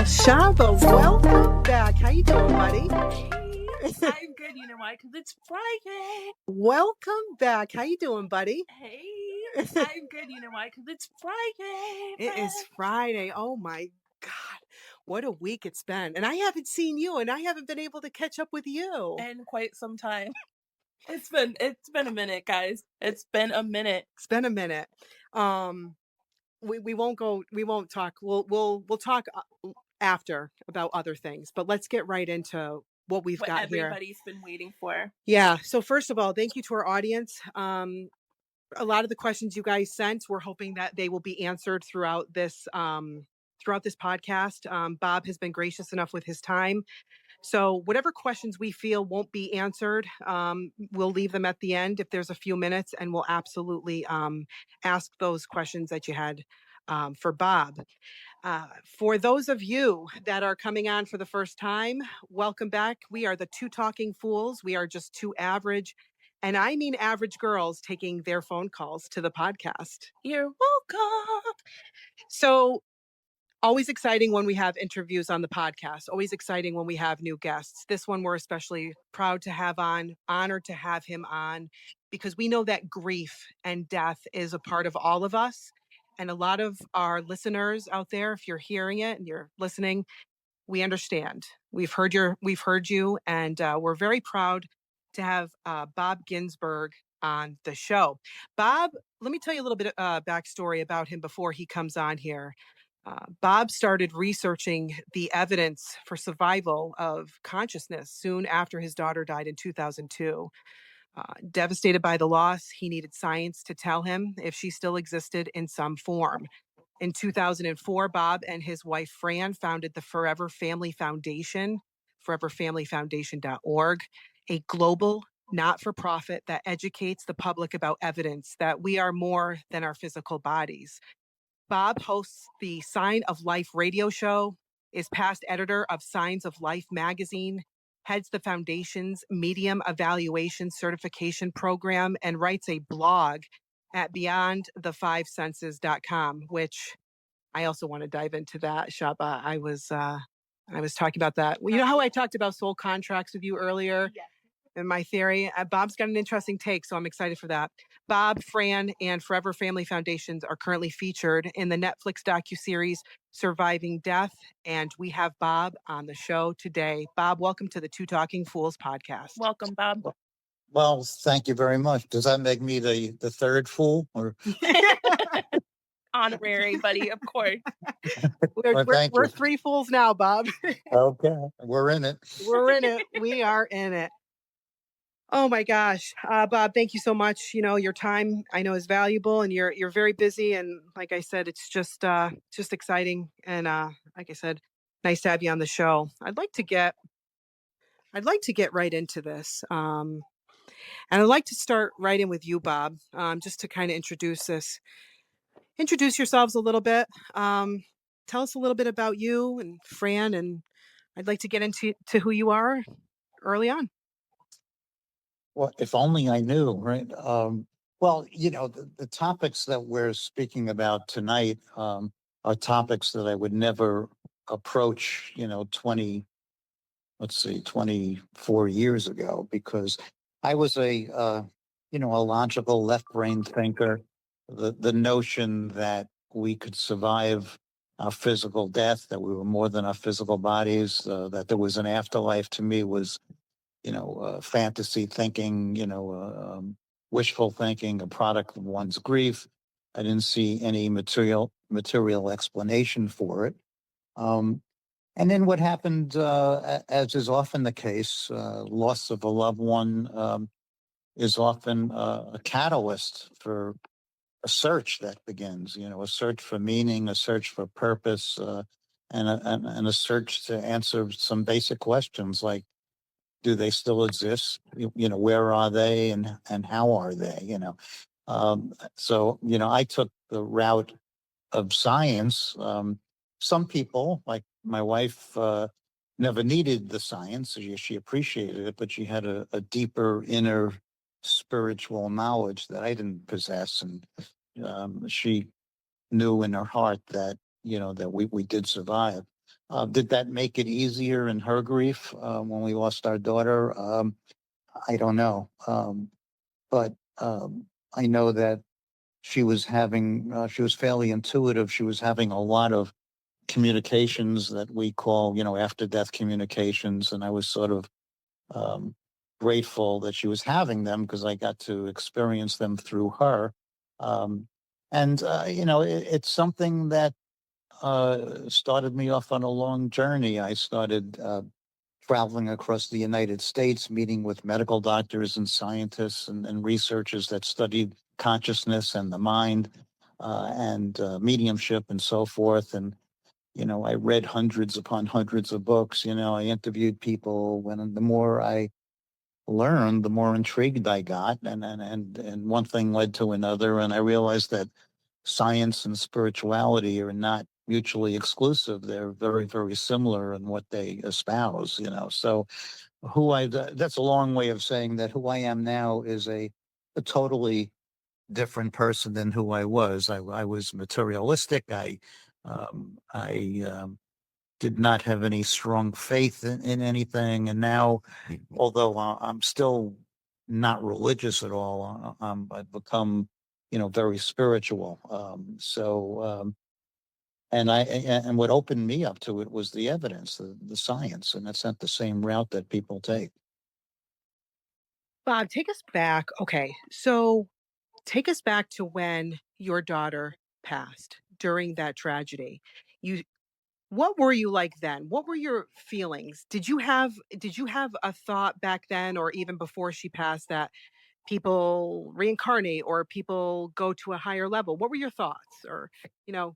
Shava, welcome back. How you doing, buddy? Hey, I'm good. You know why? Because it's Friday. Welcome back. How you doing, buddy? Hey, I'm good. You know why? Because it's Friday. It is Friday. Oh my God, what a week it's been. And I haven't seen you, and I haven't been able to catch up with you. And quite some time. It's been a minute, guys. It's been a minute. It's been a minute. We won't talk. We'll talk after about other things, but let's get right into what we've got here. Everybody's been waiting for. Yeah. So first of all, thank you to our audience. A lot of the questions you guys sent, we're hoping that they will be answered throughout this podcast. Bob has been gracious enough with his time. So whatever questions we feel won't be answered, we'll leave them at the end if there's a few minutes, and we'll absolutely ask those questions that you had for Bob. For those of you that are coming on for the first time, welcome back. We are the Two Talking Fools. We are just two average, and I mean average girls taking their phone calls to the podcast. You're welcome. So always exciting when we have interviews on the podcast. Always exciting when we have new guests. This one we're especially proud to have on, honored to have him on, because we know that grief and death is a part of all of us. And a lot of our listeners out there, if you're hearing it and you're listening, we understand. We've heard you, and we're very proud to have Bob Ginsberg on the show. Bob, let me tell you a little bit backstory about him before he comes on here. Bob started researching the evidence for survival of consciousness soon after his daughter died in 2002. Devastated by the loss, he needed science to tell him if she still existed in some form. In 2004, Bob and his wife, Phran, founded the Forever Family Foundation, foreverfamilyfoundation.org, a global not-for-profit that educates the public about evidence that we are more than our physical bodies. Bob hosts the Sign of Life radio show, is past editor of Signs of Life magazine, heads the foundation's medium evaluation certification program, and writes a blog at beyondthefivesenses.com, which I also want to dive into that, Shaba. I was talking about that. Well, you know how I talked about soul contracts with you earlier? Yes. And my theory, Bob's got an interesting take, so I'm excited for that. Bob, Phran, and Forever Family Foundations are currently featured in the Netflix docuseries Surviving Death, and we have Bob on the show today. Bob, welcome to the Two Talking Fools podcast. Welcome, Bob. Well, thank you very much. Does that make me the third fool? Or Honorary, buddy, of course. We're three fools now, Bob. Okay, we're in it. We're in it. We are in it. Oh my gosh, Bob, thank you so much. You know, your time I know is valuable, and you're very busy. And like I said, it's just exciting. And like I said, nice to have you on the show. I'd like to get right into this. And I'd like to start right in with you, Bob, just to kind of introduce yourselves a little bit. Tell us a little bit about you and Phran, and I'd like to get into who you are early on. Well, if only I knew, right? Well, you know, the topics that we're speaking about tonight are topics that I would never approach, 24 years ago, because I was a logical left brain thinker. The notion that we could survive our physical death, that we were more than our physical bodies, that there was an afterlife, to me was fantasy thinking, wishful thinking, a product of one's grief. I didn't see any material explanation for it. And then what happened, as is often the case, loss of a loved one is often a catalyst for a search that begins, a search for meaning, a search for purpose, and a search to answer some basic questions like, do they still exist? Where are they, and how are they? So I took the route of science. Some people, like my wife, never needed the science. She appreciated it, but she had a deeper inner spiritual knowledge that I didn't possess, and she knew in her heart that that we did survive. Did that make it easier in her grief when we lost our daughter? I don't know. But I know that she was fairly intuitive. She was having a lot of communications that we call, after death communications. And I was sort of um, grateful that she was having them because I got to experience them through her. Um, and, it's something that started me off on a long journey. I started traveling across the United States, meeting with medical doctors and scientists and researchers that studied consciousness and the mind and mediumship and so forth. And I read hundreds upon hundreds of books. I interviewed people. When the more I learned, the more intrigued I got, and one thing led to another, and I realized that science and spirituality are not mutually exclusive. They're very, very similar in what they espouse. So that's a long way of saying that who I am now is a totally different person than who I was. I was materialistic. I did not have any strong faith in anything. And now, although I'm still not religious at all, I've become, very spiritual. And what opened me up to it was the evidence, the science, and that's not the same route that people take. Bob, take us back. Okay, so take us back to when your daughter passed during that tragedy. You What were you like then? What were your feelings? Did you have a thought back then or even before she passed that people reincarnate or people go to a higher level? What were your thoughts? Or, you know,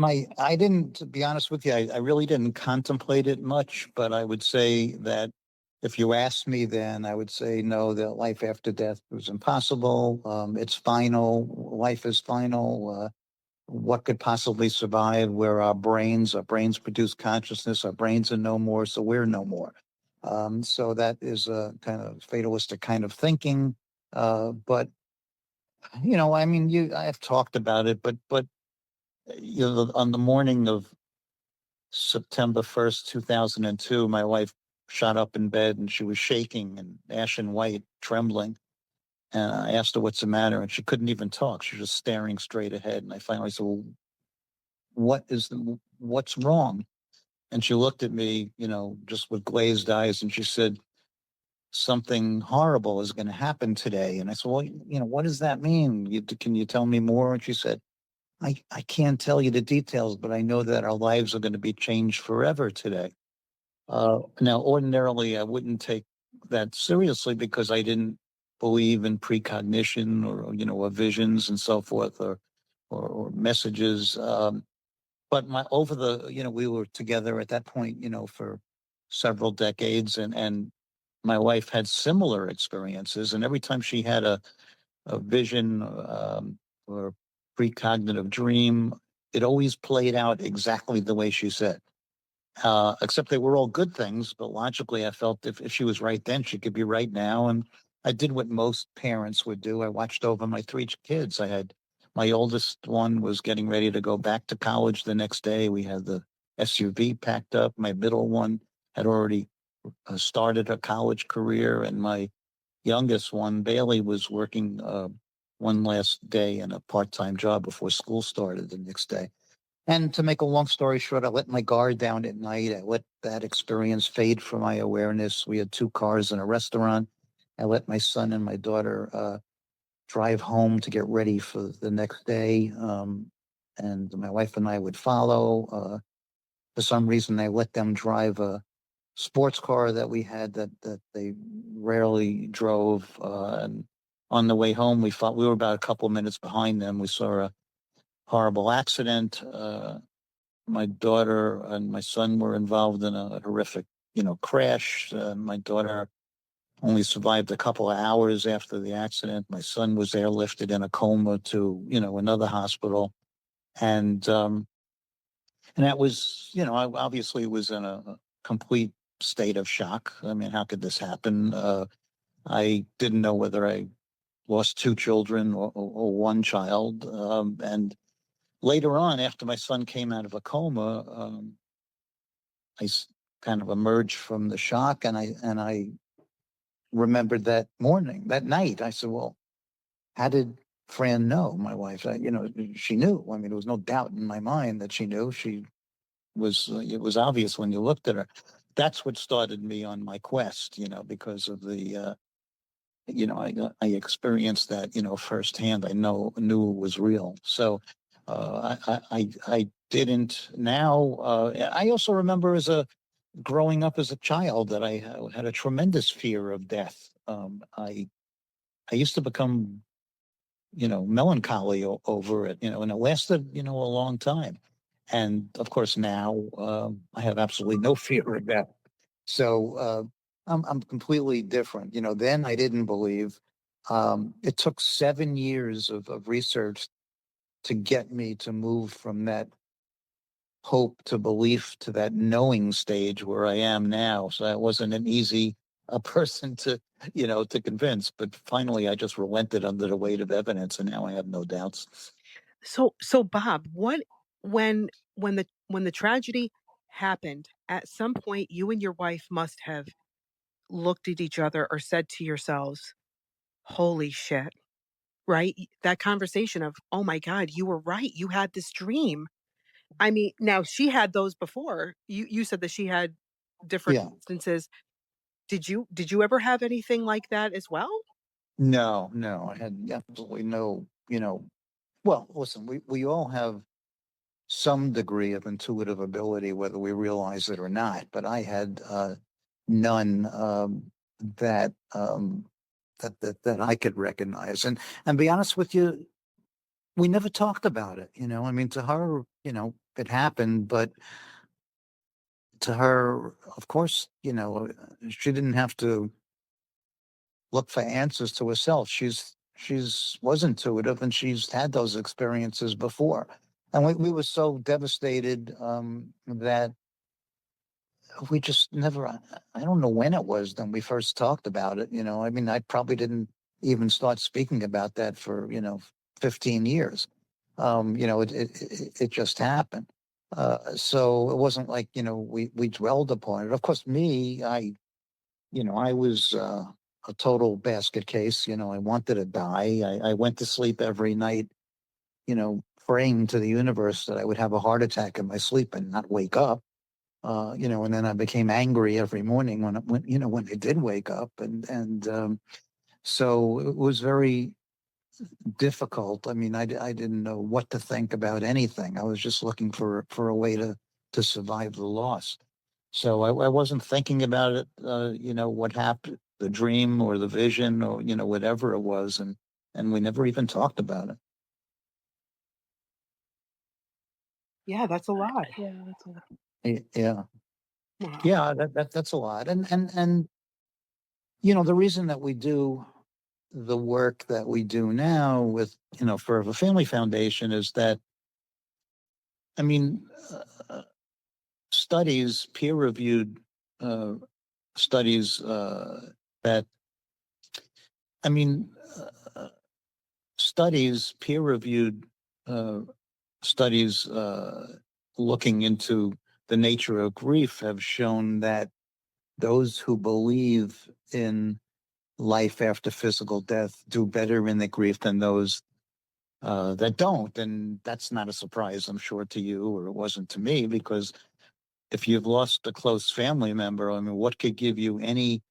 I didn't, to be honest with you, I really didn't contemplate it much, but I would say that if you asked me then, I would say no, that life after death was impossible. It's final. Life is final. What could possibly survive where our brains produce consciousness, our brains are no more, so we're no more. So that is a kind of fatalistic kind of thinking. But, I mean, I have talked about it, but on the morning of September 1st, 2002, my wife shot up in bed and she was shaking and ashen white, trembling. And I asked her what's the matter, and she couldn't even talk. She was just staring straight ahead. And I finally said, "Well, what's wrong?" And she looked at me, just with glazed eyes, and she said, "Something horrible is going to happen today." And I said, "Well, what does that mean? Can you tell me more?" And she said, I can't tell you the details, but I know that our lives are going to be changed forever today. Now, ordinarily, I wouldn't take that seriously because I didn't believe in precognition or visions and so forth or messages. But we were together at that point, for several decades, and my wife had similar experiences. And every time she had a vision or precognitive dream, it always played out exactly the way she said. Except they were all good things, but logically, I felt if she was right then, she could be right now. And I did what most parents would do. I watched over my three kids. My oldest one was getting ready to go back to college the next day. We had the SUV packed up. My middle one had already started her college career, and my youngest one, Bailey, was working one last day in a part-time job before school started the next day. And to make a long story short, I let my guard down at night. I let that experience fade from my awareness. We had two cars and a restaurant. I let my son and my daughter drive home to get ready for the next day. And my wife and I would follow. For some reason, I let them drive a sports car that we had that they rarely drove. And on the way home, we were about a couple of minutes behind them. We saw a horrible accident. My daughter and my son were involved in a horrific, crash. My daughter only survived a couple of hours after the accident. My son was airlifted in a coma to, another hospital. And that was, I obviously was in a complete state of shock. I mean, how could this happen? I didn't know whether I lost two children or one child. And later on, after my son came out of a coma, kind of emerged from the shock, and I remembered that morning, that night. I said, "Well, how did Phran know?" My wife, she knew. I mean, there was no doubt in my mind that she knew. She was. It was obvious when you looked at her. That's what started me on my quest. Because of the. I experienced that. Firsthand. I knew it was real. So, I didn't. Now, I also remember growing up as a child that I had a tremendous fear of death. I used to become, melancholy over it, and it lasted, a long time. And of course, now I have absolutely no fear of that. So I'm completely different. Then I didn't believe. It took 7 years of research to get me to move from that hope to belief to that knowing stage where I am now. So that wasn't an easy a person to convince. But finally, I just relented under the weight of evidence, and now I have no doubts. So Bob, what when when the tragedy happened, at some point you and your wife must have looked at each other or said to yourselves, "Holy shit." Right? That conversation of, "Oh my god, you were right. You had this dream." I mean, now she had those before. You said that she had different Yeah. instances. Did you ever have anything like that as well? No, no, I had absolutely no. Well, listen, we all have some degree of intuitive ability, whether we realize it or not. But I had none that that I could recognize. And be honest with you, we never talked about it. I mean, to her, it happened, but to her, of course, she didn't have to look for answers to herself. She's was intuitive, and she's had those experiences before. And we were so devastated that we just never. I don't know when it was when we first talked about it. I mean, I probably didn't even start speaking about that for 15 years. It just happened. So it wasn't like we dwelled upon it. Of course, me, I was a total basket case. I wanted to die. I went to sleep every night, praying to the universe that I would have a heart attack in my sleep and not wake up. And then I became angry every morning when I did wake up, and so it was very difficult. I mean, I didn't know what to think about anything. I was just looking for a way to survive the loss. So I wasn't thinking about it, what happened, the dream or the vision or, whatever it was. And we never even talked about it. Yeah, that's a lot. Yeah, that's a lot. Yeah. Wow. Yeah. That's a lot. And, the reason that we do the work that we do now with, Forever Family Foundation is that, I mean, studies, peer reviewed uh, studies that, I mean, studies, peer reviewed uh, studies looking into the nature of grief have shown that those who believe in life after physical death do better in the grief than those that don't. And that's not a surprise, I'm sure, to you, or it wasn't to me, because if you've lost a close family member, I mean, what could give you any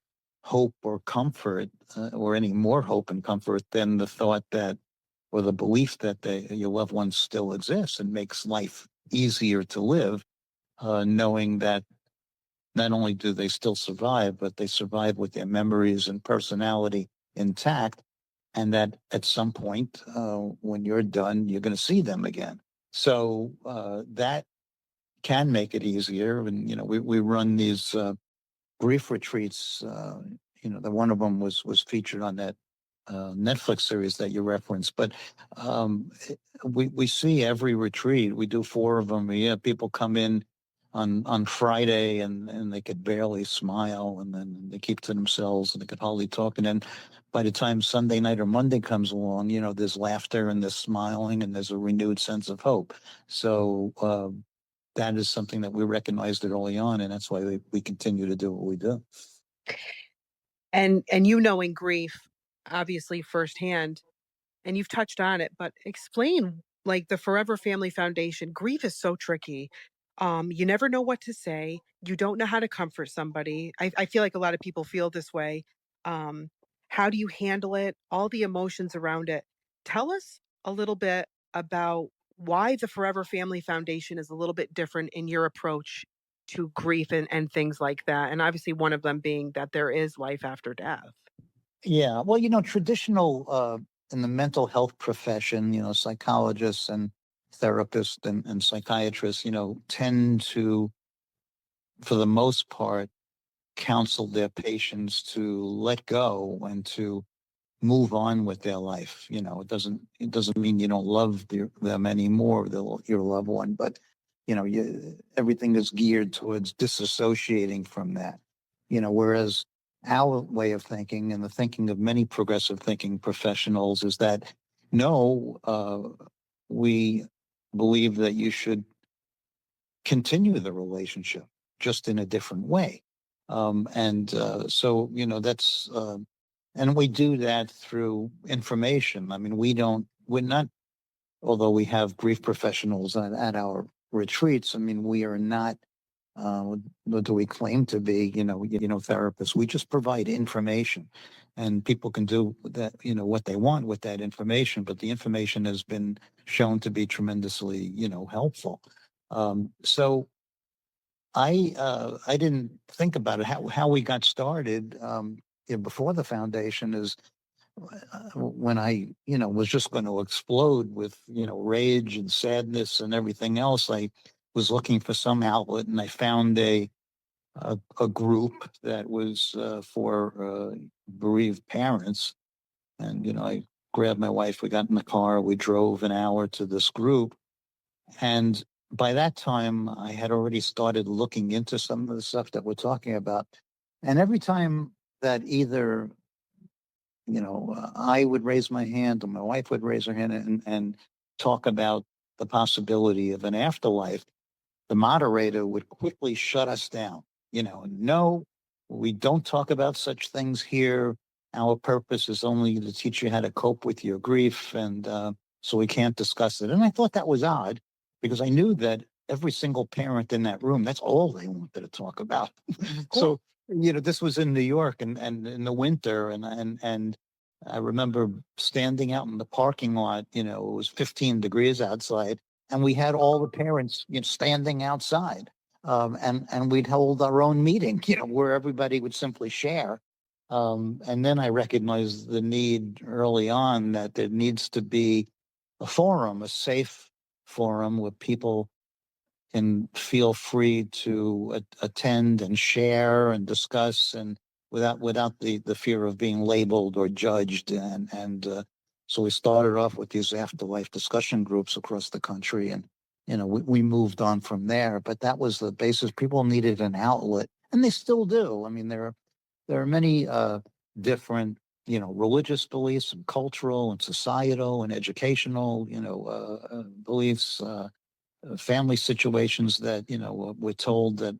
hope or comfort, or any more hope and comfort than the thought that, or the belief that your loved ones still exist, and makes life easier to live, knowing that not only do they still survive, but they survive with their memories and personality intact, and that at some point, when you're done, you're going to see them again. So that can make it easier. And we run these grief retreats. The one of them was featured on that Netflix series that you referenced. But we see every retreat. We do 4 of them. Yeah, people come in on Friday, and they could barely smile, and then they keep to themselves, and they could hardly talk. And then by the time Sunday night or Monday comes along, there's laughter and there's smiling and there's a renewed sense of hope. So that is something that we recognized it early on, and that's why we continue to do what we do. And you knowing grief, obviously firsthand, and you've touched on it, but explain like the Forever Family Foundation. Grief is so tricky. You never know what to say. You don't know how to comfort somebody. I feel like a lot of people feel this way. Um, how do you handle it? All the emotions around it. Tell us a little bit about why the Forever Family Foundation is a little bit different in your approach to grief and things like that. And obviously, one of them being that there is life after death. Yeah, well, traditional in the mental health profession, psychologists and therapists and psychiatrists, tend to, for the most part, counsel their patients to let go and to move on with their life. It doesn't mean you don't love them anymore, your loved one, but everything is geared towards disassociating from that. Whereas our way of thinking and the thinking of many progressive thinking professionals is that no, we believe that you should continue the relationship just in a different way. And so, and we do that through information. I mean, we're not, although we have grief professionals at our retreats, I mean, we are not, nor do we claim to be, therapists. We just provide information, and people can do that, what they want with that information. But the information has been shown to be tremendously, helpful. So I didn't think about it. How we got started before the foundation is when I was just going to explode with rage and sadness and everything else. I was looking for some outlet, and I found a group that was for bereaved parents. And I grabbed my wife. We got in the car. We drove an hour to this group, and by that time, I had already started looking into some of the stuff that we're talking about. And every time that either, I would raise my hand or my wife would raise her hand and talk about the possibility of an afterlife, the moderator would quickly shut us down. No, we don't talk about such things here. Our purpose is only to teach you how to cope with your grief, and so we can't discuss it. And I thought that was odd because I knew that every single parent in that room, that's all they wanted to talk about. So, this was in New York and in the winter, and I remember standing out in the parking lot. It was 15 degrees outside, and we had all the parents, standing outside, and we'd hold our own meeting, where everybody would simply share. And then I recognized the need early on that there needs to be a forum, a safe forum where people can feel free to attend and share and discuss, and without the fear of being labeled or judged. And so we started off with these afterlife discussion groups across the country, and we moved on from there. But that was the basis. People needed an outlet, and they still do. I mean, there are many different religious beliefs and cultural and societal and educational beliefs, family situations that we're told that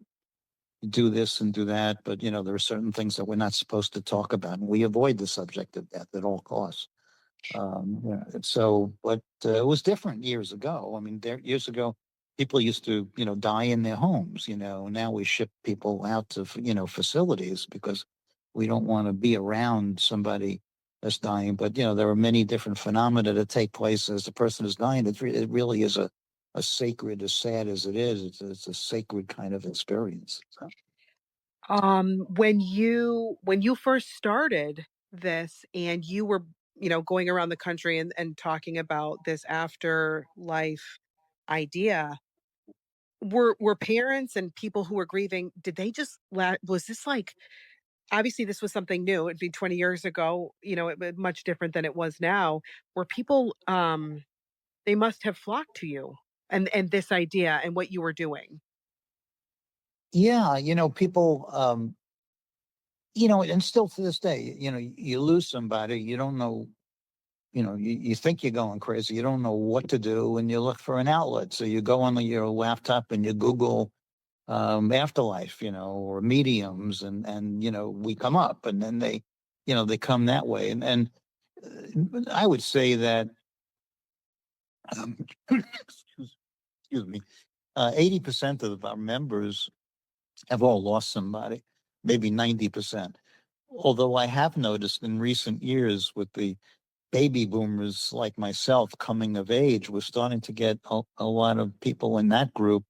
do this and do that, but there are certain things that we're not supposed to talk about, and we avoid the subject of death at all costs. But it was different years ago. I mean, years ago, people used to, die in their homes. Now we ship people out to, facilities because we don't want to be around somebody that's dying. But there are many different phenomena that take place as the person is dying. It really is a sacred, as sad as it is. It's a sacred kind of experience. So. When you first started this and you were, going around the country and talking about this afterlife idea, were parents and people who were grieving, did they just was this like, obviously this was something new, it'd be 20 years ago, it was much different than it was now, where people they must have flocked to you and this idea and what you were doing. Yeah, people, and still to this day, you lose somebody, you don't know you think you're going crazy. You don't know what to do, and you look for an outlet. So you go on your laptop and you Google Afterlife, or mediums, and we come up, and then they come that way. And I would say that, excuse me, 80% of our members have all lost somebody, maybe 90%. Although I have noticed in recent years with the baby boomers like myself coming of age, we're starting to get a lot of people in that group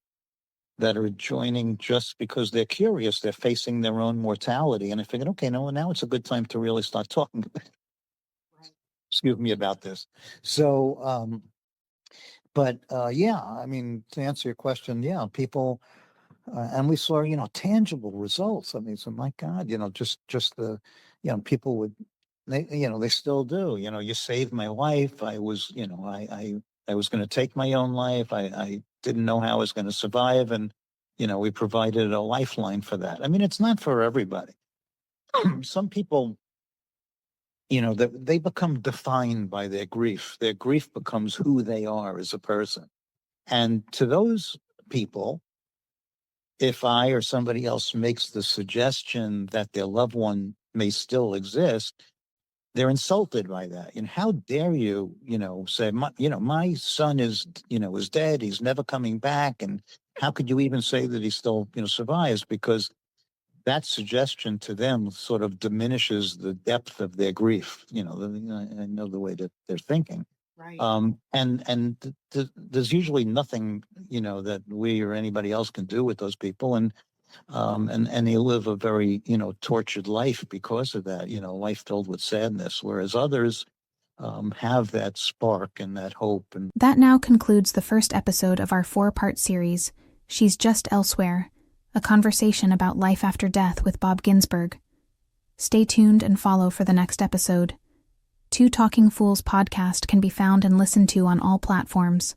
that are joining just because they're curious. They're facing their own mortality. And I figured, okay, no, now it's a good time to really start talking. Excuse me about this. So, yeah, I mean, to answer your question, yeah, people, and we saw, tangible results. I mean, so my God, just the, people would, they still do. You saved my life. I was, I was going to take my own life. I didn't know how I was going to survive, and we provided a lifeline for that. I mean, it's not for everybody. Some people, they become defined by their grief. Their grief becomes who they are as a person. And to those people, if I or somebody else makes the suggestion that their loved one may still exist, they're insulted by that. And how dare you, say, my son is dead. He's never coming back. And how could you even say that he still, survives? Because that suggestion to them sort of diminishes the depth of their grief. I know the way that they're thinking. Right. There's usually nothing, that we or anybody else can do with those people. And they live a very, tortured life because of that, life filled with sadness, whereas others have that spark and that hope. And that now concludes the first episode of our 4-part series, She's Just Elsewhere, a conversation about life after death with Bob Ginsberg. Stay tuned and follow for the next episode. Two Talking Fools podcast can be found and listened to on all platforms.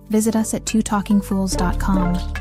Visit us at twotalkingfools.com.